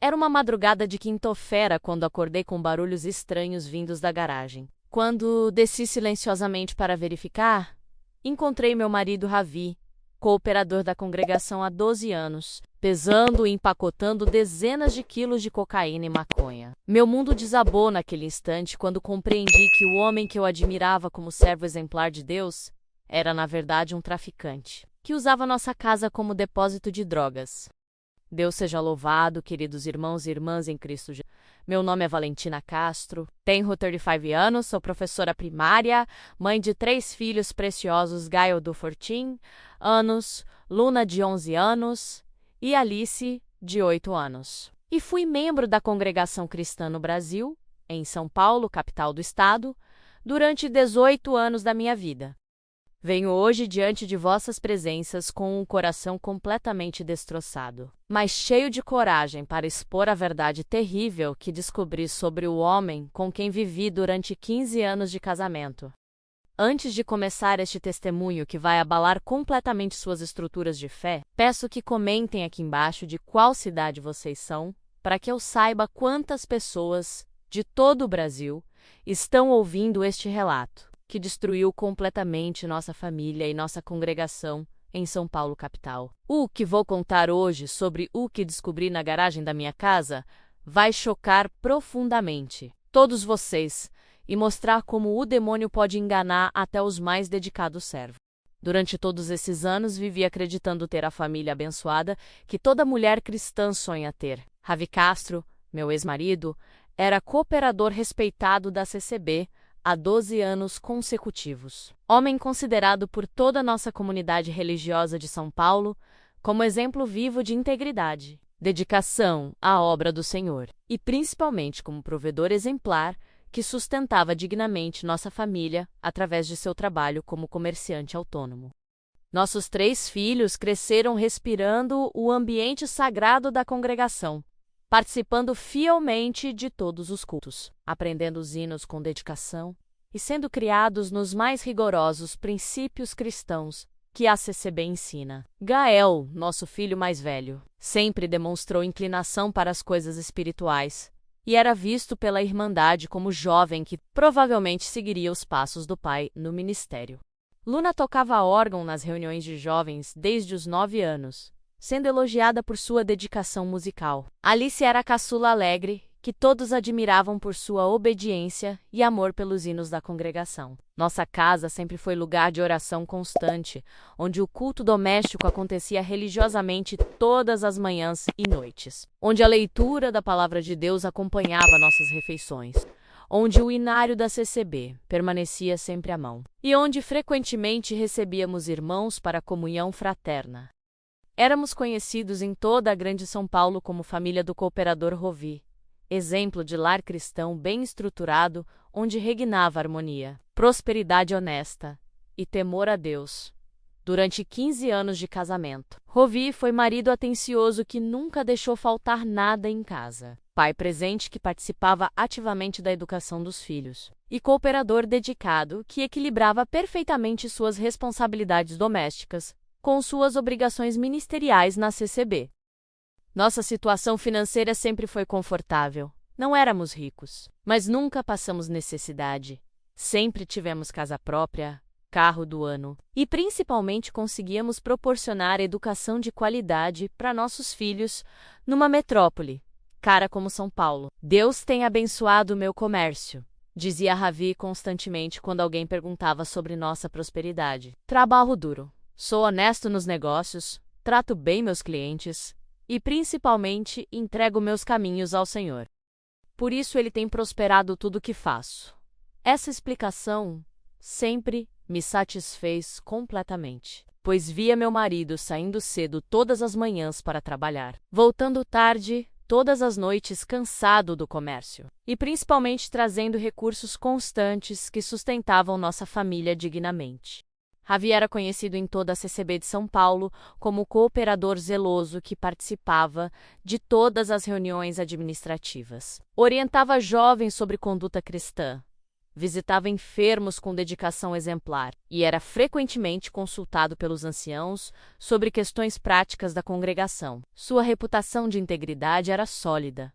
Era uma madrugada de quinta-feira quando acordei com barulhos estranhos vindos da garagem. Quando desci silenciosamente para verificar, encontrei meu marido Ravi, cooperador da congregação há 12 anos, pesando e empacotando dezenas de quilos de cocaína e maconha. Meu mundo desabou naquele instante quando compreendi que o homem que eu admirava como servo exemplar de Deus era, na verdade, um traficante, que usava nossa casa como depósito de drogas. Deus seja louvado, queridos irmãos e irmãs em Cristo Jesus. Meu nome é Valentina Castro, tenho 35 anos, sou professora primária, mãe de 3 filhos preciosos, Gaio de 14 anos, Luna de 11 anos e Alice de 8 anos. E fui membro da Congregação Cristã no Brasil, em São Paulo, capital do estado, durante 18 anos da minha vida. Venho hoje diante de vossas presenças com um coração completamente destroçado, mas cheio de coragem para expor a verdade terrível que descobri sobre o homem com quem vivi durante 15 anos de casamento. Antes de começar este testemunho que vai abalar completamente suas estruturas de fé, peço que comentem aqui embaixo de qual cidade vocês são, para que eu saiba quantas pessoas, de todo o Brasil, estão ouvindo este relato, que destruiu completamente nossa família e nossa congregação em São Paulo, capital. O que vou contar hoje sobre o que descobri na garagem da minha casa vai chocar profundamente todos vocês e mostrar como o demônio pode enganar até os mais dedicados servos. Durante todos esses anos, vivi acreditando ter a família abençoada que toda mulher cristã sonha ter. Ravi Castro, meu ex-marido, era cooperador respeitado da CCB há 12 anos consecutivos. Homem considerado por toda a nossa comunidade religiosa de São Paulo como exemplo vivo de integridade, dedicação à obra do Senhor e principalmente como provedor exemplar que sustentava dignamente nossa família através de seu trabalho como comerciante autônomo. Nossos 3 filhos cresceram respirando o ambiente sagrado da congregação, participando fielmente de todos os cultos, aprendendo os hinos com dedicação e sendo criados nos mais rigorosos princípios cristãos que a CCB ensina. Gael, nosso filho mais velho, sempre demonstrou inclinação para as coisas espirituais e era visto pela Irmandade como jovem que provavelmente seguiria os passos do pai no ministério. Luna tocava órgão nas reuniões de jovens desde os 9 anos, sendo elogiada por sua dedicação musical. Alice era a caçula alegre, que todos admiravam por sua obediência e amor pelos hinos da congregação. Nossa casa sempre foi lugar de oração constante, onde o culto doméstico acontecia religiosamente todas as manhãs e noites, onde a leitura da palavra de Deus acompanhava nossas refeições, onde o inário da CCB permanecia sempre à mão, e onde frequentemente recebíamos irmãos para a comunhão fraterna. Éramos conhecidos em toda a Grande São Paulo como família do cooperador Rovi, exemplo de lar cristão bem estruturado onde regnava harmonia, prosperidade honesta e temor a Deus. Durante 15 anos de casamento, Rovi foi marido atencioso que nunca deixou faltar nada em casa, pai presente que participava ativamente da educação dos filhos, e cooperador dedicado que equilibrava perfeitamente suas responsabilidades domésticas com suas obrigações ministeriais na CCB. Nossa situação financeira sempre foi confortável. Não éramos ricos, mas nunca passamos necessidade. Sempre tivemos casa própria, carro do ano e principalmente conseguíamos proporcionar educação de qualidade para nossos filhos numa metrópole, cara como São Paulo. Deus tem abençoado o meu comércio, dizia Ravi constantemente quando alguém perguntava sobre nossa prosperidade. Trabalho duro. Sou honesto nos negócios, trato bem meus clientes e, principalmente, entrego meus caminhos ao Senhor. Por isso ele tem prosperado tudo o que faço. Essa explicação sempre me satisfez completamente, pois via meu marido saindo cedo todas as manhãs para trabalhar, voltando tarde todas as noites cansado do comércio, e principalmente trazendo recursos constantes que sustentavam nossa família dignamente. Ravi era conhecido em toda a CCB de São Paulo como o cooperador zeloso que participava de todas as reuniões administrativas. Orientava jovens sobre conduta cristã, visitava enfermos com dedicação exemplar e era frequentemente consultado pelos anciãos sobre questões práticas da congregação. Sua reputação de integridade era sólida.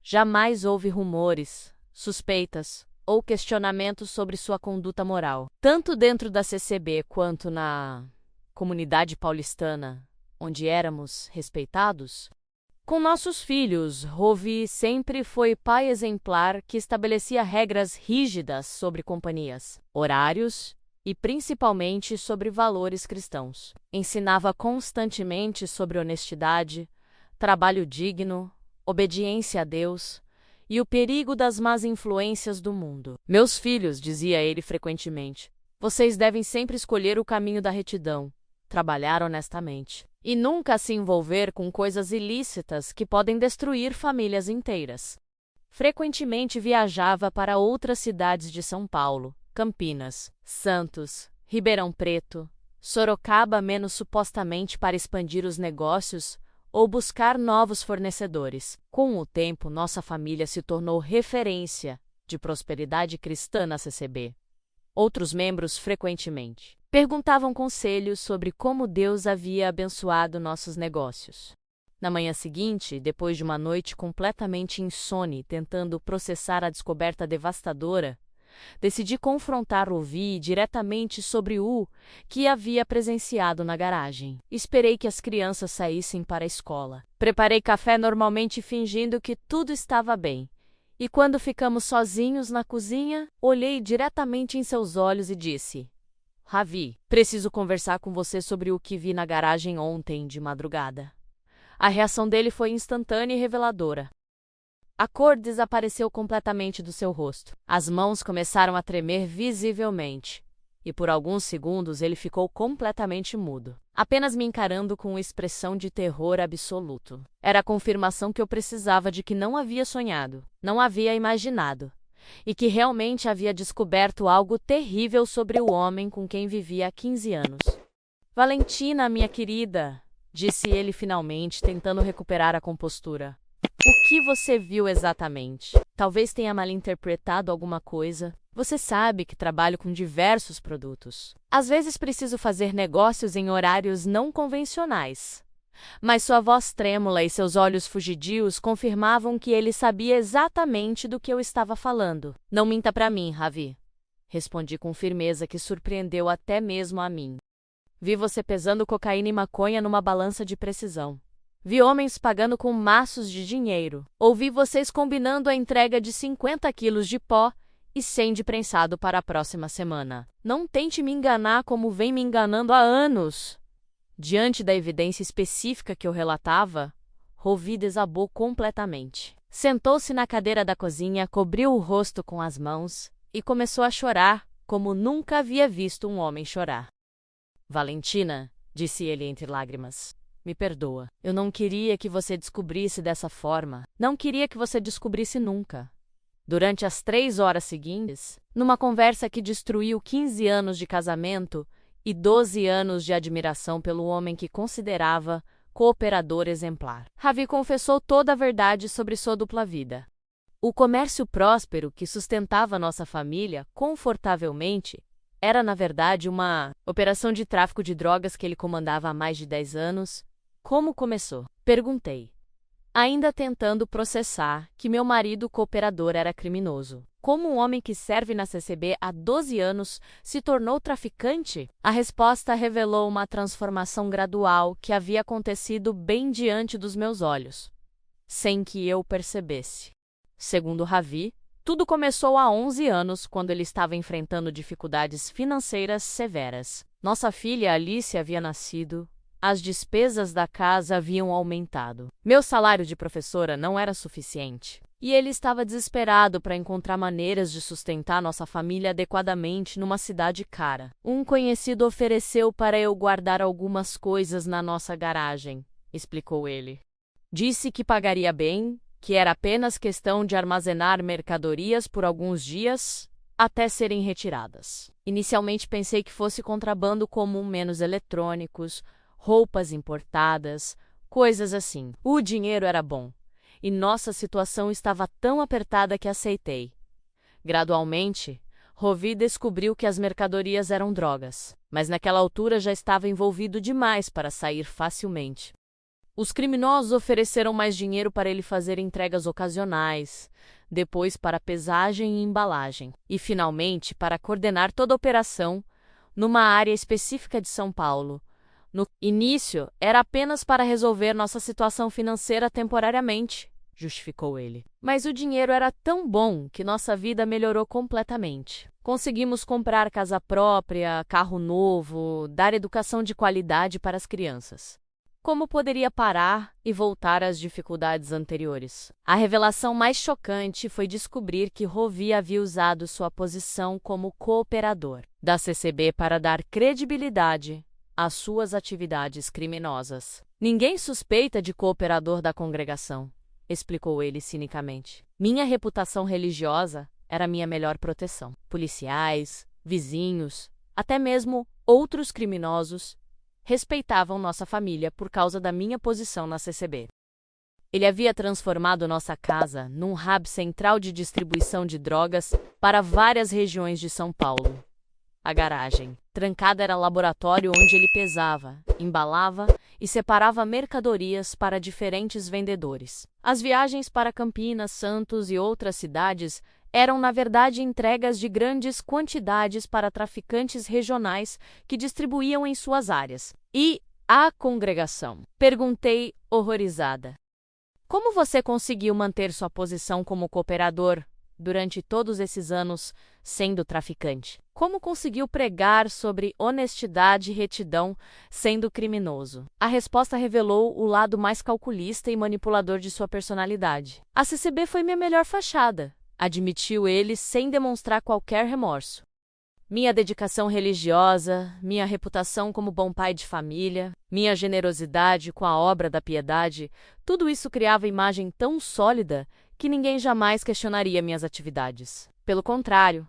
Jamais houve rumores, suspeitas ou questionamentos sobre sua conduta moral. Tanto dentro da CCB quanto na comunidade paulistana, onde éramos respeitados, com nossos filhos, Rovi sempre foi pai exemplar que estabelecia regras rígidas sobre companhias, horários e principalmente sobre valores cristãos. Ensinava constantemente sobre honestidade, trabalho digno, obediência a Deus e o perigo das más influências do mundo. Meus filhos, dizia ele frequentemente, vocês devem sempre escolher o caminho da retidão, trabalhar honestamente e nunca se envolver com coisas ilícitas que podem destruir famílias inteiras. Frequentemente viajava para outras cidades de São Paulo, Campinas, Santos, Ribeirão Preto, Sorocaba, menos supostamente para expandir os negócios ou buscar novos fornecedores. Com o tempo, nossa família se tornou referência de prosperidade cristã na CCB. Outros membros frequentemente perguntavam conselhos sobre como Deus havia abençoado nossos negócios. Na manhã seguinte, depois de uma noite completamente insone tentando processar a descoberta devastadora, decidi confrontar Rovi diretamente sobre o que havia presenciado na garagem. Esperei que as crianças saíssem para a escola. Preparei café normalmente fingindo que tudo estava bem. E quando ficamos sozinhos na cozinha, olhei diretamente em seus olhos e disse: Ravi, preciso conversar com você sobre o que vi na garagem ontem de madrugada. A reação dele foi instantânea e reveladora. A cor desapareceu completamente do seu rosto. As mãos começaram a tremer visivelmente. E por alguns segundos ele ficou completamente mudo, apenas me encarando com uma expressão de terror absoluto. Era a confirmação que eu precisava de que não havia sonhado, não havia imaginado, e que realmente havia descoberto algo terrível sobre o homem com quem vivia há 15 anos. Valentina, minha querida, disse ele finalmente, tentando recuperar a compostura. O que você viu exatamente? Talvez tenha malinterpretado alguma coisa. Você sabe que trabalho com diversos produtos. Às vezes preciso fazer negócios em horários não convencionais. Mas sua voz trêmula e seus olhos fugidios confirmavam que ele sabia exatamente do que eu estava falando. Não minta para mim, Ravi. Respondi com firmeza que surpreendeu até mesmo a mim. Vi você pesando cocaína e maconha numa balança de precisão. Vi homens pagando com maços de dinheiro. Ouvi vocês combinando a entrega de 50 quilos de pó e 100 de prensado para a próxima semana. Não tente me enganar como vem me enganando há anos. Diante da evidência específica que eu relatava, Rovi desabou completamente. Sentou-se na cadeira da cozinha, cobriu o rosto com as mãos e começou a chorar como nunca havia visto um homem chorar. Valentina, disse ele entre lágrimas, me perdoa. Eu não queria que você descobrisse dessa forma. Não queria que você descobrisse nunca. Durante as 3 horas seguintes, numa conversa que destruiu 15 anos de casamento e 12 anos de admiração pelo homem que considerava cooperador exemplar, Ravi confessou toda a verdade sobre sua dupla vida. O comércio próspero que sustentava nossa família confortavelmente era, na verdade, uma operação de tráfico de drogas que ele comandava há mais de 10 anos. Como começou? Perguntei, ainda tentando processar que meu marido cooperador era criminoso. Como um homem que serve na CCB há 12 anos se tornou traficante? A resposta revelou uma transformação gradual que havia acontecido bem diante dos meus olhos, sem que eu percebesse. Segundo Ravi, tudo começou há 11 anos, quando ele estava enfrentando dificuldades financeiras severas. Nossa filha Alice havia nascido. As despesas da casa haviam aumentado. Meu salário de professora não era suficiente. E ele estava desesperado para encontrar maneiras de sustentar nossa família adequadamente numa cidade cara. Um conhecido ofereceu para eu guardar algumas coisas na nossa garagem, explicou ele. Disse que pagaria bem, que era apenas questão de armazenar mercadorias por alguns dias até serem retiradas. Inicialmente pensei que fosse contrabando comum, menos eletrônicos, roupas importadas, coisas assim. O dinheiro era bom, e nossa situação estava tão apertada que aceitei. Gradualmente, Rovi descobriu que as mercadorias eram drogas, mas naquela altura já estava envolvido demais para sair facilmente. Os criminosos ofereceram mais dinheiro para ele fazer entregas ocasionais, depois para pesagem e embalagem, e finalmente para coordenar toda a operação numa área específica de São Paulo. No início, era apenas para resolver nossa situação financeira temporariamente, justificou ele. Mas o dinheiro era tão bom que nossa vida melhorou completamente. Conseguimos comprar casa própria, carro novo, dar educação de qualidade para as crianças. Como poderia parar e voltar às dificuldades anteriores? A revelação mais chocante foi descobrir que Rovi havia usado sua posição como cooperador da CCB para dar credibilidade às suas atividades criminosas. Ninguém suspeita de cooperador da congregação, explicou ele cinicamente. Minha reputação religiosa era minha melhor proteção. Policiais, vizinhos, até mesmo outros criminosos respeitavam nossa família por causa da minha posição na CCB. Ele havia transformado nossa casa num hub central de distribuição de drogas para várias regiões de São Paulo. A garagem trancada era laboratório onde ele pesava, embalava e separava mercadorias para diferentes vendedores. As viagens para Campinas, Santos e outras cidades eram, na verdade, entregas de grandes quantidades para traficantes regionais que distribuíam em suas áreas. E a congregação? Perguntei, horrorizada. Como você conseguiu manter sua posição como cooperador durante todos esses anos sendo traficante? Como conseguiu pregar sobre honestidade e retidão sendo criminoso? A resposta revelou o lado mais calculista e manipulador de sua personalidade. A CCB foi minha melhor fachada, admitiu ele sem demonstrar qualquer remorso. Minha dedicação religiosa, minha reputação como bom pai de família, minha generosidade com a obra da piedade, tudo isso criava imagem tão sólida que ninguém jamais questionaria minhas atividades. Pelo contrário,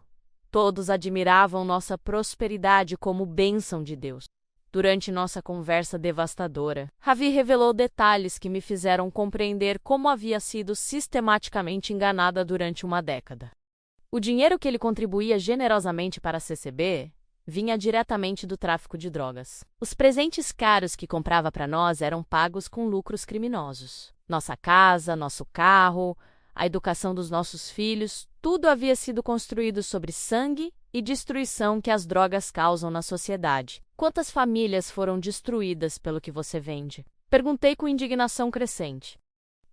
todos admiravam nossa prosperidade como bênção de Deus. Durante nossa conversa devastadora, Ravi revelou detalhes que me fizeram compreender como havia sido sistematicamente enganada durante uma década. O dinheiro que ele contribuía generosamente para a CCB vinha diretamente do tráfico de drogas. Os presentes caros que comprava para nós eram pagos com lucros criminosos. Nossa casa, nosso carro, a educação dos nossos filhos, tudo havia sido construído sobre sangue e destruição que as drogas causam na sociedade. Quantas famílias foram destruídas pelo que você vende? Perguntei com indignação crescente.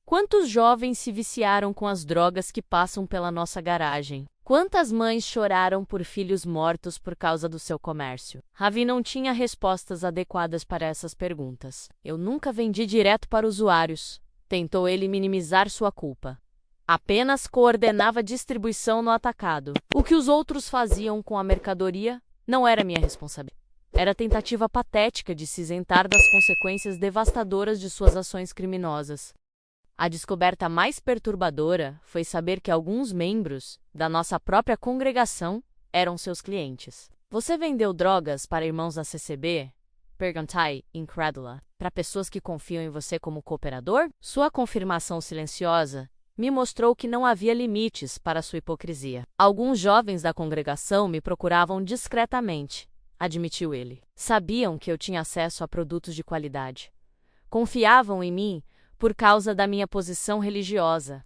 Quantos jovens se viciaram com as drogas que passam pela nossa garagem? Quantas mães choraram por filhos mortos por causa do seu comércio? Ravi não tinha respostas adequadas para essas perguntas. Eu nunca vendi direto para usuários. Tentou ele minimizar sua culpa. Apenas coordenava distribuição no atacado. O que os outros faziam com a mercadoria não era minha responsabilidade. Era a tentativa patética de se isentar das consequências devastadoras de suas ações criminosas. A descoberta mais perturbadora foi saber que alguns membros da nossa própria congregação eram seus clientes. Você vendeu drogas para irmãos da CCB? Perguntei, incrédula. Para pessoas que confiam em você como cooperador? Sua confirmação silenciosa me mostrou que não havia limites para sua hipocrisia. Alguns jovens da congregação me procuravam discretamente, admitiu ele. Sabiam que eu tinha acesso a produtos de qualidade. Confiavam em mim por causa da minha posição religiosa.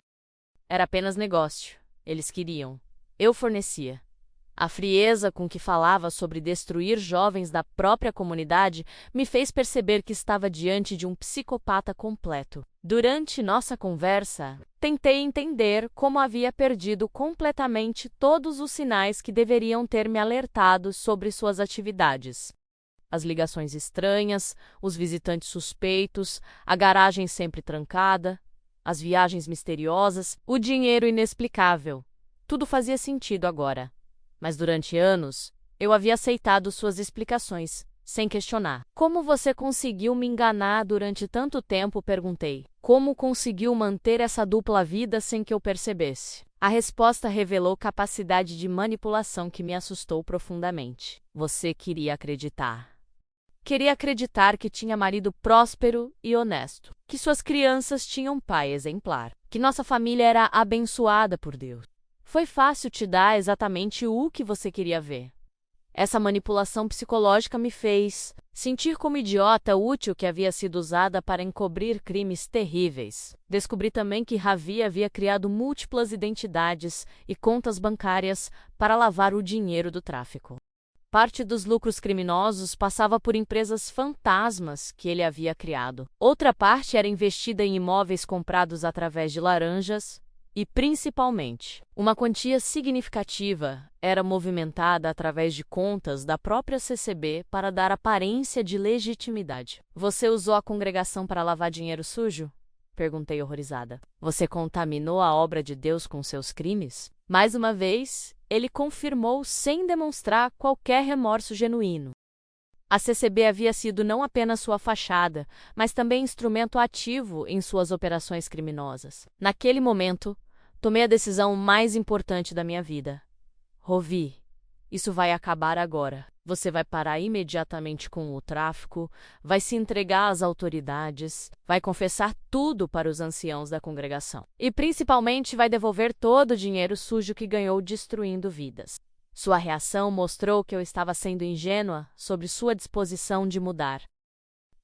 Era apenas negócio. Eles queriam. Eu fornecia. A frieza com que falava sobre destruir jovens da própria comunidade me fez perceber que estava diante de um psicopata completo. Durante nossa conversa, tentei entender como havia perdido completamente todos os sinais que deveriam ter me alertado sobre suas atividades. As ligações estranhas, os visitantes suspeitos, a garagem sempre trancada, as viagens misteriosas, o dinheiro inexplicável. Tudo fazia sentido agora. Mas durante anos, eu havia aceitado suas explicações, sem questionar. Como você conseguiu me enganar durante tanto tempo? Perguntei. Como conseguiu manter essa dupla vida sem que eu percebesse? A resposta revelou capacidade de manipulação que me assustou profundamente. Você queria acreditar. Queria acreditar que tinha marido próspero e honesto, que suas crianças tinham pai exemplar, que nossa família era abençoada por Deus. Foi fácil te dar exatamente o que você queria ver. Essa manipulação psicológica me fez sentir como idiota útil que havia sido usada para encobrir crimes terríveis. Descobri também que Ravi havia criado múltiplas identidades e contas bancárias para lavar o dinheiro do tráfico. Parte dos lucros criminosos passava por empresas fantasmas que ele havia criado. Outra parte era investida em imóveis comprados através de laranjas. E, principalmente, uma quantia significativa era movimentada através de contas da própria CCB para dar aparência de legitimidade. Você usou a congregação para lavar dinheiro sujo? Perguntei horrorizada. Você contaminou a obra de Deus com seus crimes? Mais uma vez, ele confirmou sem demonstrar qualquer remorso genuíno. A CCB havia sido não apenas sua fachada, mas também instrumento ativo em suas operações criminosas. Naquele momento, tomei a decisão mais importante da minha vida. Rovi, isso vai acabar agora. Você vai parar imediatamente com o tráfico, vai se entregar às autoridades, vai confessar tudo para os anciãos da congregação. E principalmente vai devolver todo o dinheiro sujo que ganhou destruindo vidas. Sua reação mostrou que eu estava sendo ingênua sobre sua disposição de mudar.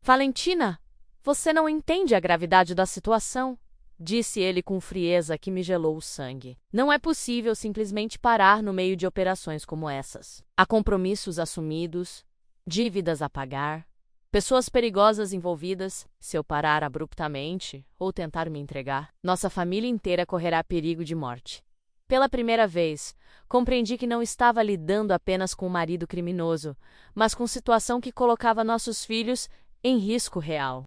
Valentina, você não entende a gravidade da situação, disse ele com frieza que me gelou o sangue. Não é possível simplesmente parar no meio de operações como essas. Há compromissos assumidos, dívidas a pagar, pessoas perigosas envolvidas. Se eu parar abruptamente ou tentar me entregar, nossa família inteira correrá perigo de morte. Pela primeira vez, compreendi que não estava lidando apenas com um marido criminoso, mas com situação que colocava nossos filhos em risco real.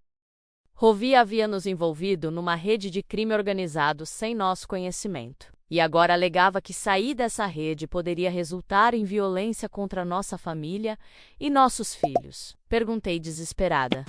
Rovi havia nos envolvido numa rede de crime organizado sem nosso conhecimento, e agora alegava que sair dessa rede poderia resultar em violência contra nossa família e nossos filhos. Perguntei desesperada.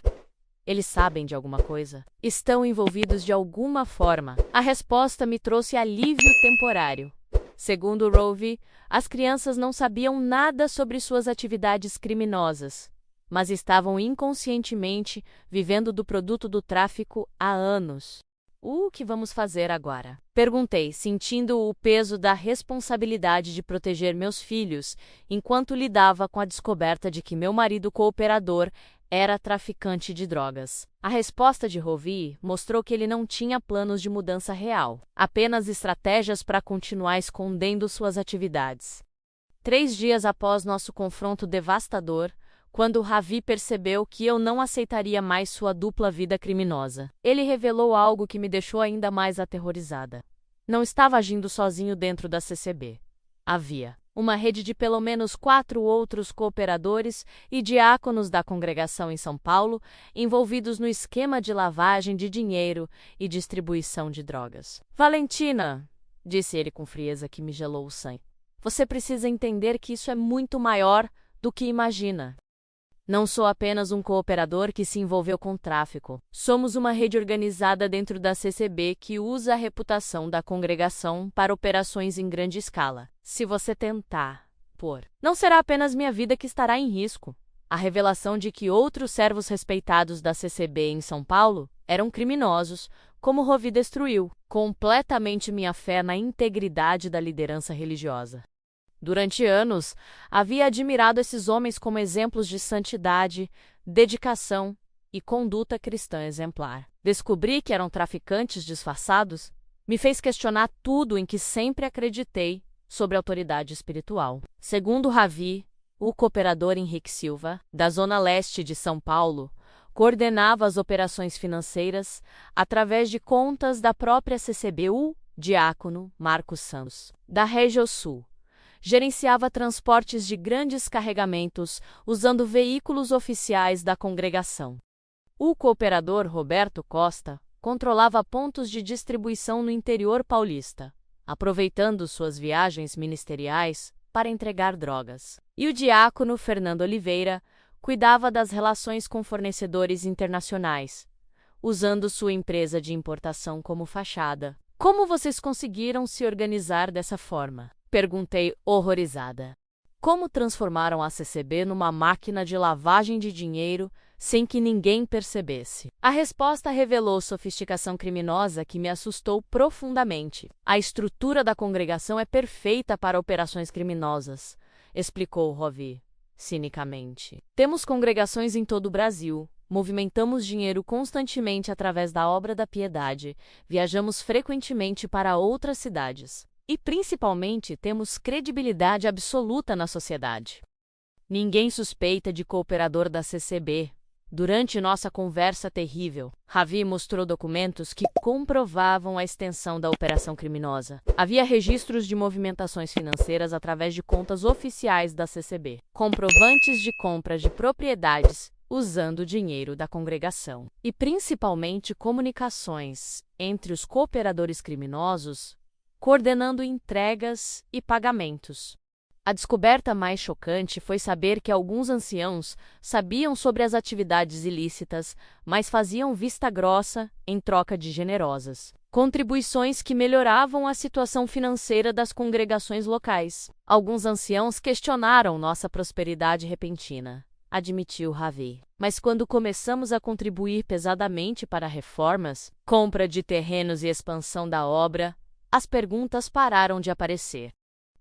Eles sabem de alguma coisa? Estão envolvidos de alguma forma? A resposta me trouxe alívio temporário. Segundo Rovi, as crianças não sabiam nada sobre suas atividades criminosas, mas estavam inconscientemente vivendo do produto do tráfico há anos. O que vamos fazer agora? Perguntei, sentindo o peso da responsabilidade de proteger meus filhos, enquanto lidava com a descoberta de que meu marido cooperador era traficante de drogas. A resposta de Rovi mostrou que ele não tinha planos de mudança real, apenas estratégias para continuar escondendo suas atividades. 3 dias após nosso confronto devastador, quando Ravi percebeu que eu não aceitaria mais sua dupla vida criminosa, ele revelou algo que me deixou ainda mais aterrorizada. Não estava agindo sozinho dentro da CCB. Havia uma rede de pelo menos 4 outros cooperadores e diáconos da congregação em São Paulo envolvidos no esquema de lavagem de dinheiro e distribuição de drogas. Valentina, disse ele com frieza que me gelou o sangue, você precisa entender que isso é muito maior do que imagina. Não sou apenas um cooperador que se envolveu com tráfico. Somos uma rede organizada dentro da CCB que usa a reputação da congregação para operações em grande escala. Se você tentar não será apenas minha vida que estará em risco. A revelação de que outros servos respeitados da CCB em São Paulo eram criminosos, como Rovi destruiu completamente minha fé na integridade da liderança religiosa. Durante anos, havia admirado esses homens como exemplos de santidade, dedicação e conduta cristã exemplar. Descobrir que eram traficantes disfarçados me fez questionar tudo em que sempre acreditei sobre a autoridade espiritual. Segundo Ravi, o cooperador Henrique Silva, da Zona Leste de São Paulo, coordenava as operações financeiras através de contas da própria CCB. O diácono Marcos Santos, da Região Sul, gerenciava transportes de grandes carregamentos usando veículos oficiais da congregação. O cooperador Roberto Costa controlava pontos de distribuição no interior paulista, aproveitando suas viagens ministeriais para entregar drogas. E o diácono Fernando Oliveira cuidava das relações com fornecedores internacionais, usando sua empresa de importação como fachada. Como vocês conseguiram se organizar dessa forma? Perguntei horrorizada. Como transformaram a CCB numa máquina de lavagem de dinheiro sem que ninguém percebesse? A resposta revelou sofisticação criminosa que me assustou profundamente. A estrutura da congregação é perfeita para operações criminosas, explicou Ravi, cinicamente. Temos congregações em todo o Brasil. Movimentamos dinheiro constantemente através da obra da piedade, viajamos frequentemente para outras cidades. E, principalmente, temos credibilidade absoluta na sociedade. Ninguém suspeita de cooperador da CCB. Durante nossa conversa terrível, Ravi mostrou documentos que comprovavam a extensão da operação criminosa. Havia registros de movimentações financeiras através de contas oficiais da CCB, comprovantes de compra de propriedades usando o dinheiro da congregação, e principalmente comunicações entre os cooperadores criminosos coordenando entregas e pagamentos. A descoberta mais chocante foi saber que alguns anciãos sabiam sobre as atividades ilícitas, mas faziam vista grossa em troca de generosas contribuições que melhoravam a situação financeira das congregações locais. Alguns anciãos questionaram nossa prosperidade repentina, admitiu Ravi. Mas quando começamos a contribuir pesadamente para reformas, compra de terrenos e expansão da obra, as perguntas pararam de aparecer.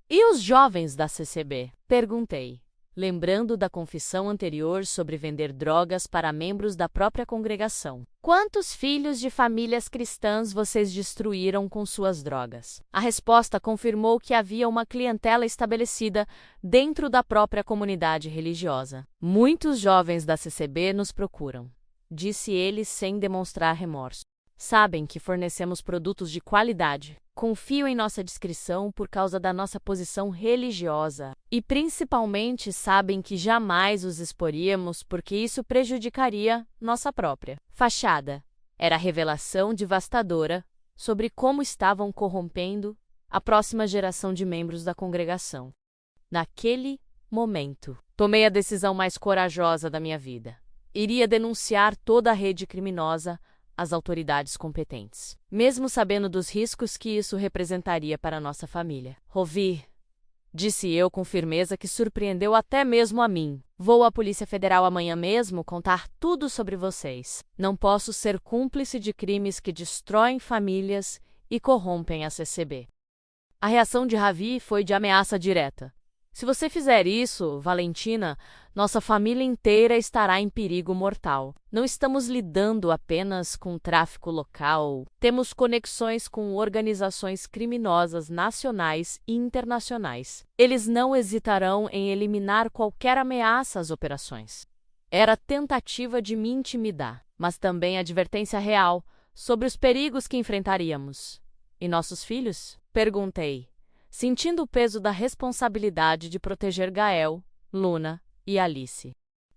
E os jovens da CCB? Perguntei, lembrando da confissão anterior sobre vender drogas para membros da própria congregação. Quantos filhos de famílias cristãs vocês destruíram com suas drogas? A resposta confirmou que havia uma clientela estabelecida dentro da própria comunidade religiosa. Muitos jovens da CCB nos procuram, disse ele sem demonstrar remorso. Sabem que fornecemos produtos de qualidade. Confiam em nossa discrição por causa da nossa posição religiosa. E principalmente sabem que jamais os exporíamos porque isso prejudicaria nossa própria fachada. Era a revelação devastadora sobre como estavam corrompendo a próxima geração de membros da congregação. Naquele momento, tomei a decisão mais corajosa da minha vida. Iria denunciar toda a rede criminosa às autoridades competentes, mesmo sabendo dos riscos que isso representaria para nossa família. Ravi, disse eu com firmeza que surpreendeu até mesmo a mim. Vou à Polícia Federal amanhã mesmo contar tudo sobre vocês. Não posso ser cúmplice de crimes que destroem famílias e corrompem a CCB. A reação de Ravi foi de ameaça direta. Se você fizer isso, Valentina, nossa família inteira estará em perigo mortal. Não estamos lidando apenas com tráfico local. Temos conexões com organizações criminosas nacionais e internacionais. Eles não hesitarão em eliminar qualquer ameaça às operações. Era tentativa de me intimidar, mas também advertência real sobre os perigos que enfrentaríamos. E nossos filhos? Perguntei, sentindo o peso da responsabilidade de proteger Gael, Luna e Alice.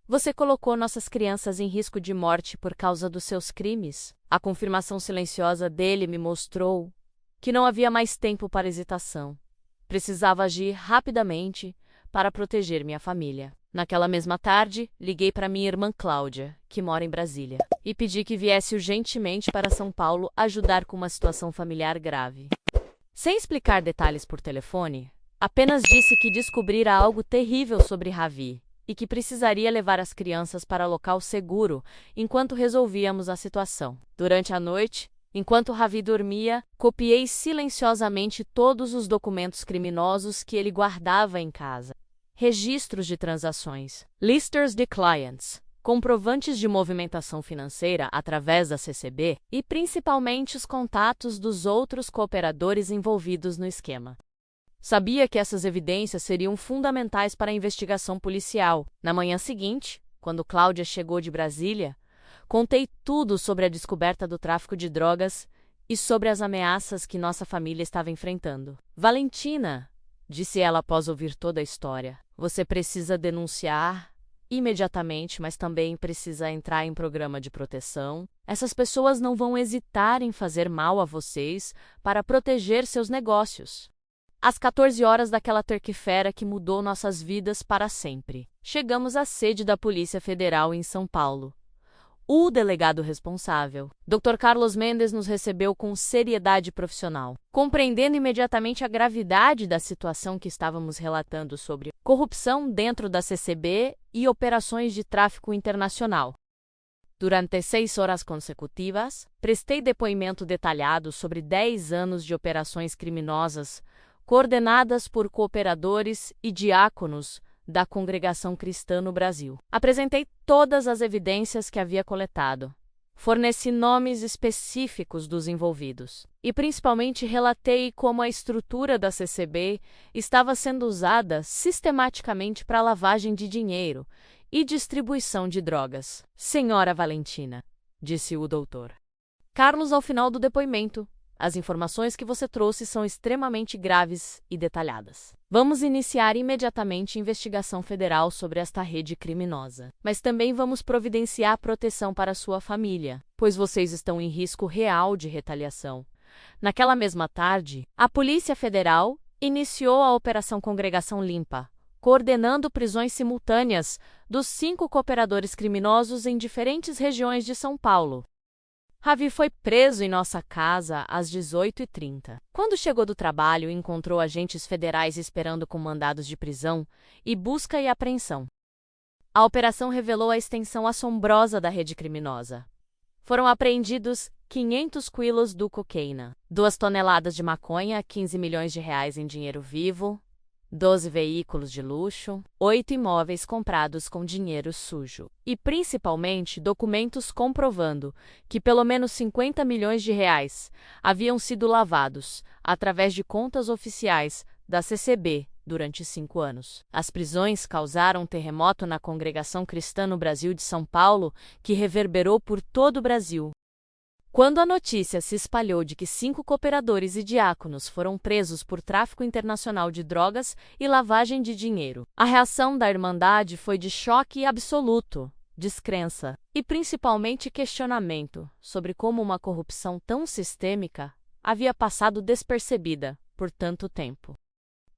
Você colocou nossas crianças em risco de morte por causa dos seus crimes? A confirmação silenciosa dele me mostrou que não havia mais tempo para hesitação. Precisava agir rapidamente para proteger minha família. Naquela mesma tarde, liguei para minha irmã Cláudia, que mora em Brasília, e pedi que viesse urgentemente para São Paulo ajudar com uma situação familiar grave. Sem explicar detalhes por telefone, apenas disse que descobrira algo terrível sobre Ravi e que precisaria levar as crianças para local seguro enquanto resolvíamos a situação. Durante a noite, enquanto Ravi dormia, copiei silenciosamente todos os documentos criminosos que ele guardava em casa. Registros de transações, listers de clients, comprovantes de movimentação financeira através da CCB e principalmente os contatos dos outros cooperadores envolvidos no esquema. Sabia que essas evidências seriam fundamentais para a investigação policial. Na manhã seguinte, quando Cláudia chegou de Brasília, contei tudo sobre a descoberta do tráfico de drogas e sobre as ameaças que nossa família estava enfrentando. Valentina, disse ela após ouvir toda a história, você precisa denunciar imediatamente, mas também precisa entrar em programa de proteção. Essas pessoas não vão hesitar em fazer mal a vocês para proteger seus negócios. Às 14 horas daquela terça-feira que mudou nossas vidas para sempre, chegamos à sede da Polícia Federal em São Paulo. o delegado responsável, Dr. Carlos Mendes, nos recebeu com seriedade profissional. Compreendendo imediatamente a gravidade da situação que estávamos relatando sobre corrupção dentro da CCB e operações de tráfico internacional. Durante 6 horas consecutivas, prestei depoimento detalhado sobre 10 anos de operações criminosas coordenadas por cooperadores e diáconos da Congregação Cristã no Brasil. Apresentei todas as evidências que havia coletado. Forneci nomes específicos dos envolvidos. E principalmente relatei como a estrutura da CCB estava sendo usada sistematicamente para lavagem de dinheiro e distribuição de drogas. Senhora Valentina, disse o doutor Carlos ao final do depoimento, as informações que você trouxe são extremamente graves e detalhadas. Vamos iniciar imediatamente investigação federal sobre esta rede criminosa. Mas também vamos providenciar proteção para sua família, pois vocês estão em risco real de retaliação. Naquela mesma tarde, a Polícia Federal iniciou a Operação Congregação Limpa, coordenando prisões simultâneas dos 5 cooperadores criminosos em diferentes regiões de São Paulo. Ravi foi preso em nossa casa às 18h30. Quando chegou do trabalho, encontrou agentes federais esperando com mandados de prisão e busca e apreensão. A operação revelou a extensão assombrosa da rede criminosa. Foram apreendidos 500 quilos do cocaína, 2 toneladas de maconha, 15 milhões de reais em dinheiro vivo, 12 veículos de luxo, 8 imóveis comprados com dinheiro sujo e, principalmente, documentos comprovando que pelo menos 50 milhões de reais haviam sido lavados através de contas oficiais da CCB durante 5 anos. As prisões causaram um terremoto na Congregação Cristã no Brasil de São Paulo que reverberou por todo o Brasil. Quando a notícia se espalhou de que 5 cooperadores e diáconos foram presos por tráfico internacional de drogas e lavagem de dinheiro, a reação da Irmandade foi de choque absoluto, descrença e principalmente questionamento sobre como uma corrupção tão sistêmica havia passado despercebida por tanto tempo.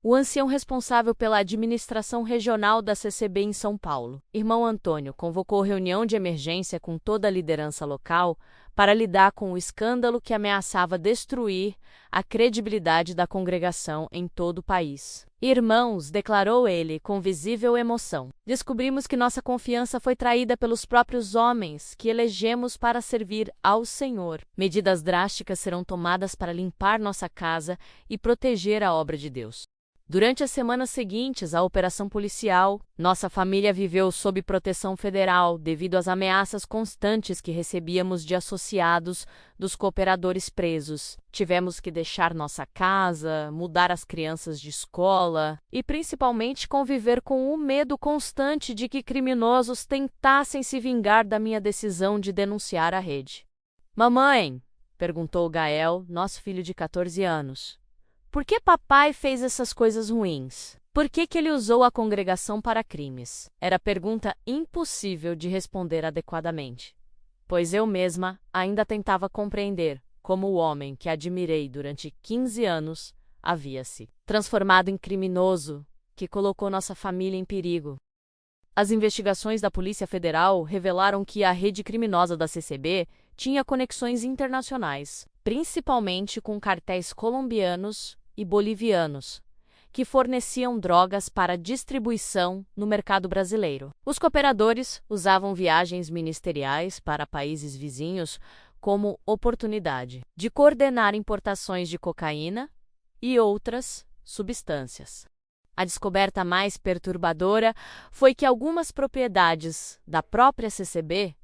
O ancião responsável pela administração regional da CCB em São Paulo, irmão Antônio, convocou reunião de emergência com toda a liderança local para lidar com o escândalo que ameaçava destruir a credibilidade da congregação em todo o país. Irmãos, declarou ele com visível emoção, descobrimos que nossa confiança foi traída pelos próprios homens que elegemos para servir ao Senhor. Medidas drásticas serão tomadas para limpar nossa casa e proteger a obra de Deus. Durante as semanas seguintes à operação policial, nossa família viveu sob proteção federal devido às ameaças constantes que recebíamos de associados dos cooperadores presos. Tivemos que deixar nossa casa, mudar as crianças de escola e, principalmente, conviver com o medo constante de que criminosos tentassem se vingar da minha decisão de denunciar a rede. Mamãe, perguntou Gael, nosso filho de 14 anos. Por que papai fez essas coisas ruins? Por que ele usou a congregação para crimes? Era pergunta impossível de responder adequadamente, pois eu mesma ainda tentava compreender como o homem que admirei durante 15 anos havia se transformado em criminoso que colocou nossa família em perigo. As investigações da Polícia Federal revelaram que a rede criminosa da CCB tinha conexões internacionais, principalmente com cartéis colombianos e bolivianos, que forneciam drogas para distribuição no mercado brasileiro. Os cooperadores usavam viagens ministeriais para países vizinhos como oportunidade de coordenar importações de cocaína e outras substâncias. A descoberta mais perturbadora foi que algumas propriedades da própria CCB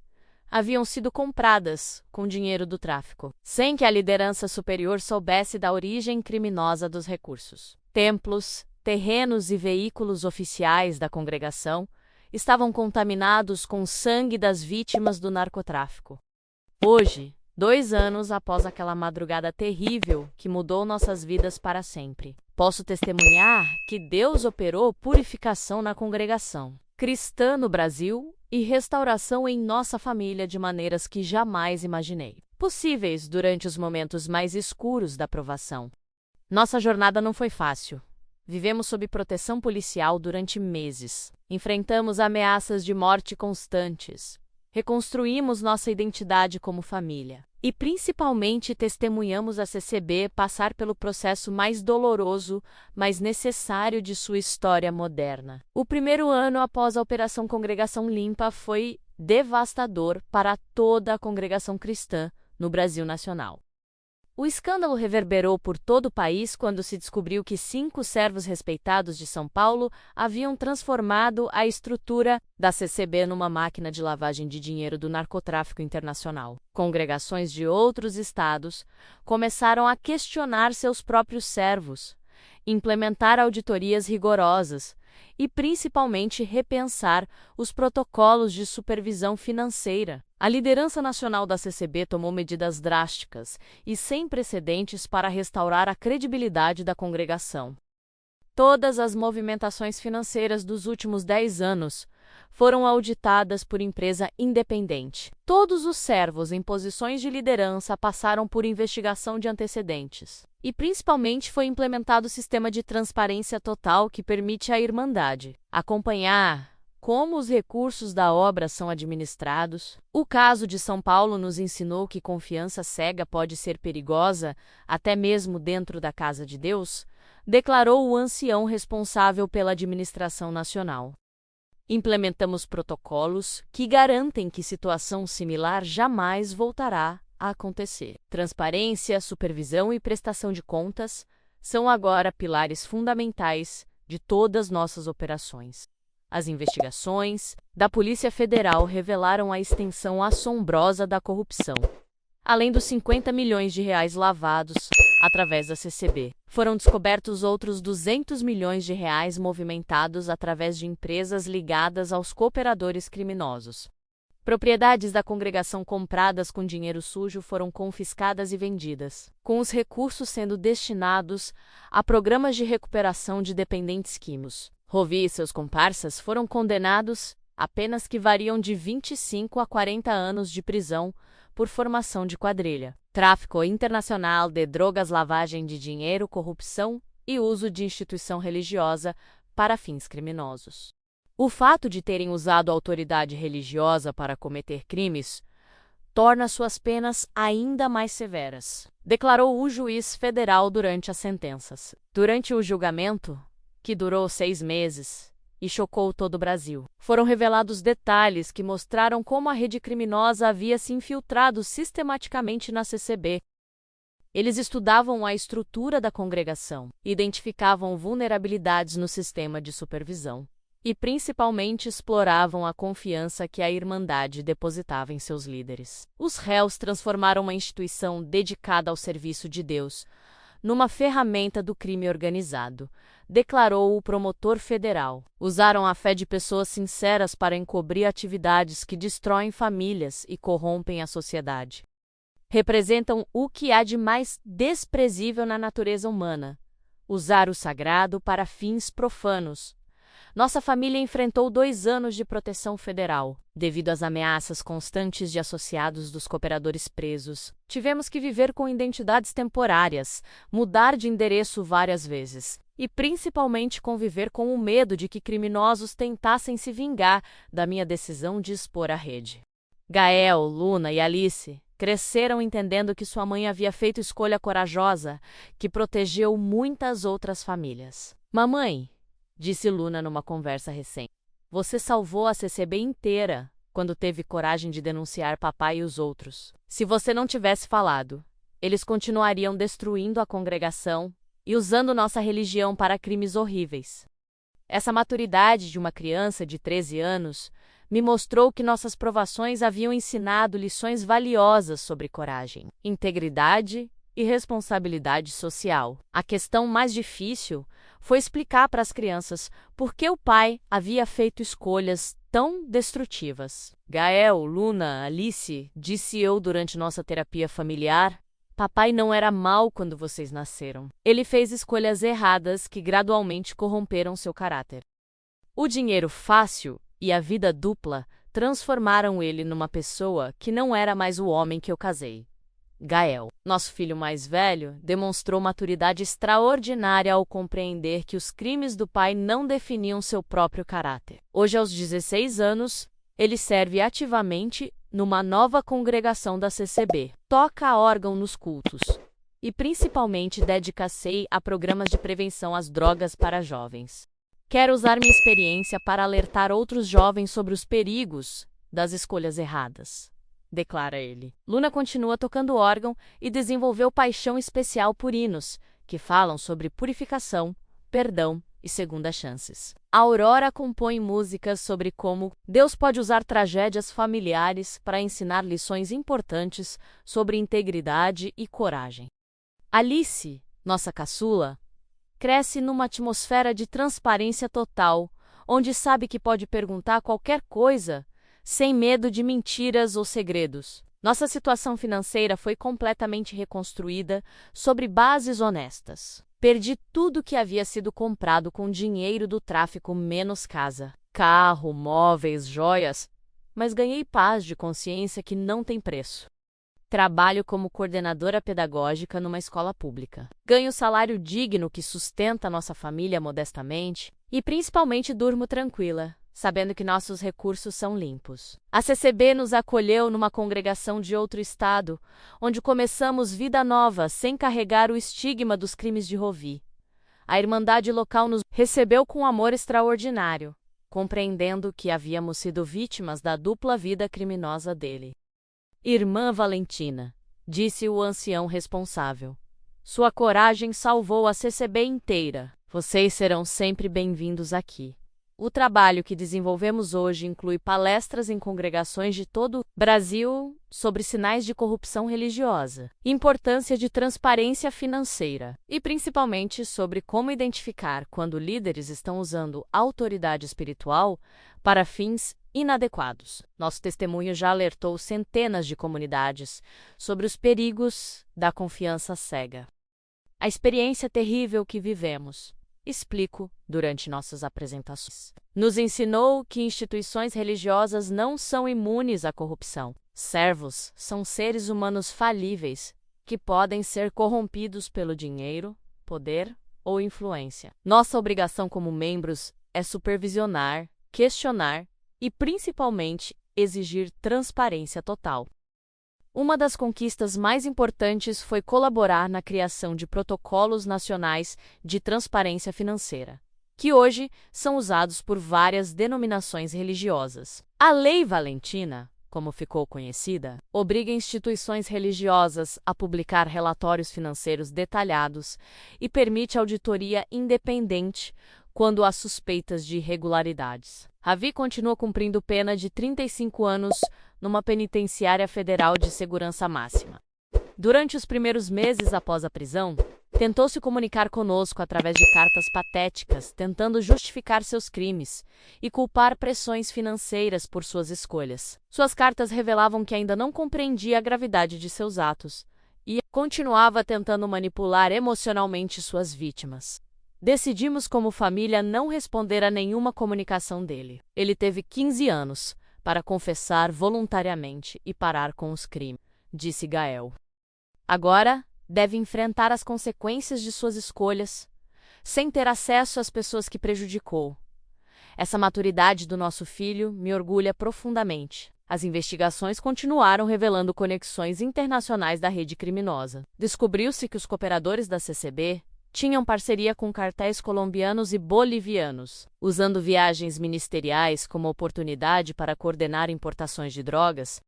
haviam sido compradas com dinheiro do tráfico, sem que a liderança superior soubesse da origem criminosa dos recursos. Templos, terrenos e veículos oficiais da congregação estavam contaminados com o sangue das vítimas do narcotráfico. Hoje, 2 anos após aquela madrugada terrível que mudou nossas vidas para sempre, posso testemunhar que Deus operou purificação na congregação cristã no Brasil e restauração em nossa família de maneiras que jamais imaginei possíveis durante os momentos mais escuros da provação. Nossa jornada não foi fácil. Vivemos sob proteção policial durante meses. Enfrentamos ameaças de morte constantes. reconstruímos nossa identidade como família. E principalmente testemunhamos a CCB passar pelo processo mais doloroso, mas necessário de sua história moderna. O primeiro ano após a Operação Congregação Limpa foi devastador para toda a congregação cristã no Brasil nacional. O escândalo reverberou por todo o país quando se descobriu que 5 servos respeitados de São Paulo haviam transformado a estrutura da CCB numa máquina de lavagem de dinheiro do narcotráfico internacional. Congregações de outros estados começaram a questionar seus próprios servos, implementar auditorias rigorosas e, principalmente, repensar os protocolos de supervisão financeira. A liderança nacional da CCB tomou medidas drásticas e sem precedentes para restaurar a credibilidade da congregação. Todas as movimentações financeiras dos últimos 10 anos foram auditadas por empresa independente. Todos os servos em posições de liderança passaram por investigação de antecedentes. E principalmente foi implementado o sistema de transparência total que permite à Irmandade acompanhar como os recursos da obra são administrados. O caso de São Paulo nos ensinou que confiança cega pode ser perigosa, até mesmo dentro da casa de Deus, declarou o ancião responsável pela administração nacional. Implementamos protocolos que garantem que situação similar jamais voltará a acontecer. Transparência, supervisão e prestação de contas são agora pilares fundamentais de todas nossas operações. As investigações da Polícia Federal revelaram a extensão assombrosa da corrupção. Além dos 50 milhões de reais lavados através da CCB, foram descobertos outros 200 milhões de reais movimentados através de empresas ligadas aos cooperadores criminosos. Propriedades da congregação compradas com dinheiro sujo foram confiscadas e vendidas, com os recursos sendo destinados a programas de recuperação de dependentes químicos. Rovi e seus comparsas foram condenados a penas que variam de 25 a 40 anos de prisão por formação de quadrilha, tráfico internacional de drogas, lavagem de dinheiro, corrupção e uso de instituição religiosa para fins criminosos. O fato de terem usado a autoridade religiosa para cometer crimes torna suas penas ainda mais severas, declarou o juiz federal durante as sentenças. Durante o julgamento, que durou 6 meses e chocou todo o Brasil, foram revelados detalhes que mostraram como a rede criminosa havia se infiltrado sistematicamente na CCB. Eles estudavam a estrutura da congregação, identificavam vulnerabilidades no sistema de supervisão e, principalmente, exploravam a confiança que a Irmandade depositava em seus líderes. Os réus transformaram uma instituição dedicada ao serviço de Deus numa ferramenta do crime organizado, declarou o promotor federal. Usaram a fé de pessoas sinceras para encobrir atividades que destroem famílias e corrompem a sociedade. Representam o que há de mais desprezível na natureza humana: usar o sagrado para fins profanos. Nossa família enfrentou 2 anos de proteção federal. Devido às ameaças constantes de associados dos cooperadores presos, tivemos que viver com identidades temporárias, mudar de endereço várias vezes e, principalmente, conviver com o medo de que criminosos tentassem se vingar da minha decisão de expor a rede. Gael, Luna e Alice cresceram entendendo que sua mãe havia feito escolha corajosa que protegeu muitas outras famílias. Mamãe, disse Luna numa conversa recente, você salvou a CCB inteira quando teve coragem de denunciar papai e os outros. Se você não tivesse falado, eles continuariam destruindo a congregação e usando nossa religião para crimes horríveis. Essa maturidade de uma criança de 13 anos me mostrou que nossas provações haviam ensinado lições valiosas sobre coragem, integridade e responsabilidade social. A questão mais difícil foi explicar para as crianças por que o pai havia feito escolhas tão destrutivas. Gael, Luna, Alice, disse eu durante nossa terapia familiar, papai não era mau quando vocês nasceram. Ele fez escolhas erradas que gradualmente corromperam seu caráter. O dinheiro fácil e a vida dupla transformaram ele numa pessoa que não era mais o homem que eu casei. Gael, nosso filho mais velho, demonstrou maturidade extraordinária ao compreender que os crimes do pai não definiam seu próprio caráter. Hoje, aos 16 anos, Ele serve ativamente numa nova congregação da CCB. Toca órgão nos cultos e principalmente dedica-se a programas de prevenção às drogas para jovens. Quero usar minha experiência para alertar outros jovens sobre os perigos das escolhas erradas, declara ele. Luna continua tocando órgão e desenvolveu paixão especial por hinos que falam sobre purificação, perdão e segundas chances. Aurora compõe músicas sobre como Deus pode usar tragédias familiares para ensinar lições importantes sobre integridade e coragem. Alice, nossa caçula, cresce numa atmosfera de transparência total, onde sabe que pode perguntar qualquer coisa sem medo de mentiras ou segredos. Nossa situação financeira foi completamente reconstruída sobre bases honestas. Perdi tudo que havia sido comprado com dinheiro do tráfico menos casa, carro, móveis, joias, mas ganhei paz de consciência que não tem preço. Trabalho como coordenadora pedagógica numa escola pública. Ganho salário digno que sustenta nossa família modestamente e principalmente durmo tranquila, sabendo que nossos recursos são limpos. A CCB nos acolheu numa congregação de outro estado, onde começamos vida nova sem carregar o estigma dos crimes de Rovi. A Irmandade local nos recebeu com amor extraordinário, compreendendo que havíamos sido vítimas da dupla vida criminosa dele. Irmã Valentina, disse o ancião responsável. Sua coragem salvou a CCB inteira. Vocês serão sempre bem-vindos aqui. O trabalho que desenvolvemos hoje inclui palestras em congregações de todo o Brasil sobre sinais de corrupção religiosa, importância de transparência financeira e principalmente sobre como identificar quando líderes estão usando autoridade espiritual para fins inadequados. Nosso testemunho já alertou centenas de comunidades sobre os perigos da confiança cega. A experiência terrível que vivemos, explico durante nossas apresentações, nos ensinou que instituições religiosas não são imunes à corrupção. Servos são seres humanos falíveis que podem ser corrompidos pelo dinheiro, poder ou influência. Nossa obrigação como membros é supervisionar, questionar e, principalmente, exigir transparência total. Uma das conquistas mais importantes foi colaborar na criação de protocolos nacionais de transparência financeira, que hoje são usados por várias denominações religiosas. A Lei Valentina, como ficou conhecida, obriga instituições religiosas a publicar relatórios financeiros detalhados e permite auditoria independente quando há suspeitas de irregularidades. Ravi continua cumprindo pena de 35 anos numa penitenciária federal de segurança máxima. Durante os primeiros meses após a prisão, tentou se comunicar conosco através de cartas patéticas, tentando justificar seus crimes e culpar pressões financeiras por suas escolhas. Suas cartas revelavam que ainda não compreendia a gravidade de seus atos e continuava tentando manipular emocionalmente suas vítimas. Decidimos como família não responder a nenhuma comunicação dele. Ele teve 15 anos para confessar voluntariamente e parar com os crimes, disse Gael. Agora, deve enfrentar as consequências de suas escolhas, sem ter acesso às pessoas que prejudicou. Essa maturidade do nosso filho me orgulha profundamente. As investigações continuaram revelando conexões internacionais da rede criminosa. Descobriu-se que os cooperadores da CCB tinham parceria com cartéis colombianos e bolivianos, usando viagens ministeriais como oportunidade para coordenar importações de drogas.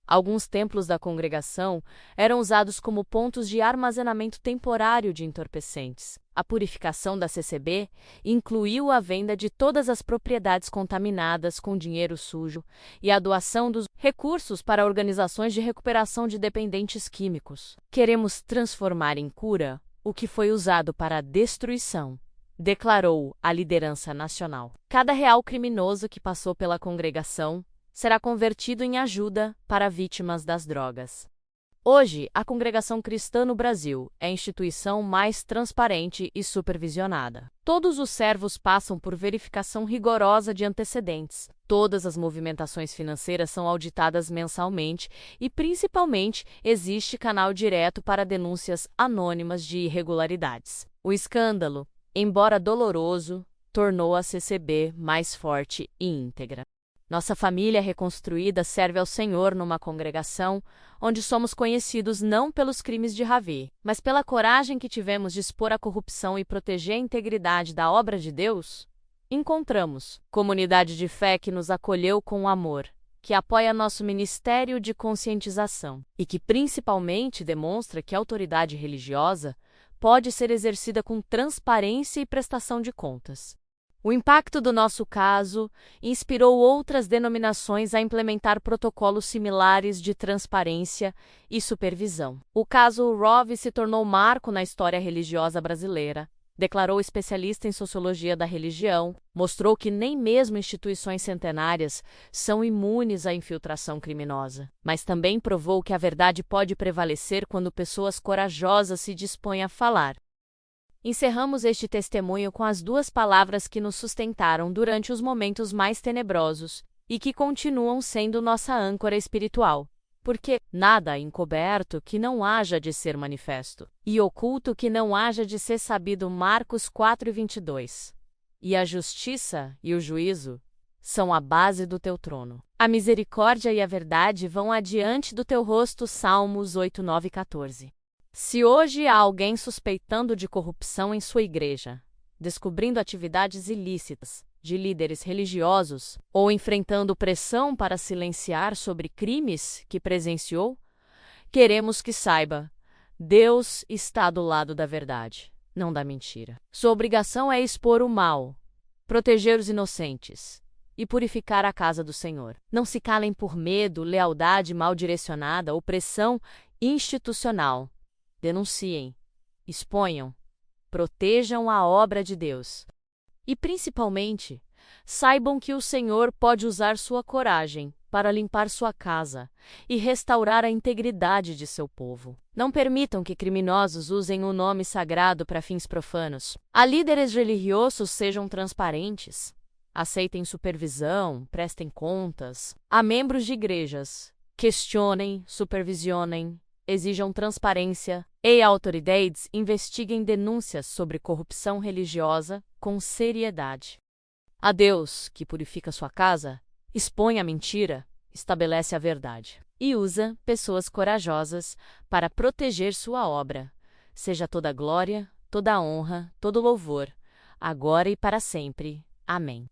Alguns templos da congregação eram usados como pontos de armazenamento temporário de entorpecentes. A purificação da CCB incluiu a venda de todas as propriedades contaminadas com dinheiro sujo e a doação dos recursos para organizações de recuperação de dependentes químicos. Queremos transformar em cura o que foi usado para a destruição, declarou a liderança nacional. Cada real criminoso que passou pela congregação será convertido em ajuda para vítimas das drogas. Hoje, a Congregação Cristã no Brasil é a instituição mais transparente e supervisionada. Todos os servos passam por verificação rigorosa de antecedentes. Todas as movimentações financeiras são auditadas mensalmente e, principalmente, existe canal direto para denúncias anônimas de irregularidades. O escândalo, embora doloroso, tornou a CCB mais forte e íntegra. Nossa família reconstruída serve ao Senhor numa congregação onde somos conhecidos não pelos crimes de Ravi, mas pela coragem que tivemos de expor a corrupção e proteger a integridade da obra de Deus. Encontramos comunidade de fé que nos acolheu com amor, que apoia nosso ministério de conscientização e que principalmente demonstra que a autoridade religiosa pode ser exercida com transparência e prestação de contas. O impacto do nosso caso inspirou outras denominações a implementar protocolos similares de transparência e supervisão. O caso Rove se tornou marco na história religiosa brasileira, declarou especialista em sociologia da religião, mostrou que nem mesmo instituições centenárias são imunes à infiltração criminosa, mas também provou que a verdade pode prevalecer quando pessoas corajosas se dispõem a falar. Encerramos este testemunho com as duas palavras que nos sustentaram durante os momentos mais tenebrosos e que continuam sendo nossa âncora espiritual. Porque nada encoberto que não haja de ser manifesto, e oculto que não haja de ser sabido. Marcos 4:22. E a justiça e o juízo são a base do teu trono. A misericórdia e a verdade vão adiante do teu rosto. Salmos 8, 9 e 14. Se hoje há alguém suspeitando de corrupção em sua igreja, descobrindo atividades ilícitas de líderes religiosos ou enfrentando pressão para silenciar sobre crimes que presenciou, queremos que saiba: Deus está do lado da verdade, não da mentira. Sua obrigação é expor o mal, proteger os inocentes e purificar a casa do Senhor. Não se calem por medo, lealdade mal direcionada ou pressão institucional. Denunciem, exponham, protejam a obra de Deus. E, principalmente, saibam que o Senhor pode usar sua coragem para limpar sua casa e restaurar a integridade de seu povo. Não permitam que criminosos usem o nome sagrado para fins profanos. A líderes religiosos sejam transparentes, aceitem supervisão, prestem contas. A membros de igrejas, questionem, supervisionem, exijam transparência, e autoridades investiguem denúncias sobre corrupção religiosa com seriedade. A Deus, que purifica sua casa, expõe a mentira, estabelece a verdade e usa pessoas corajosas para proteger sua obra. Seja toda glória, toda honra, todo louvor, agora e para sempre. Amém.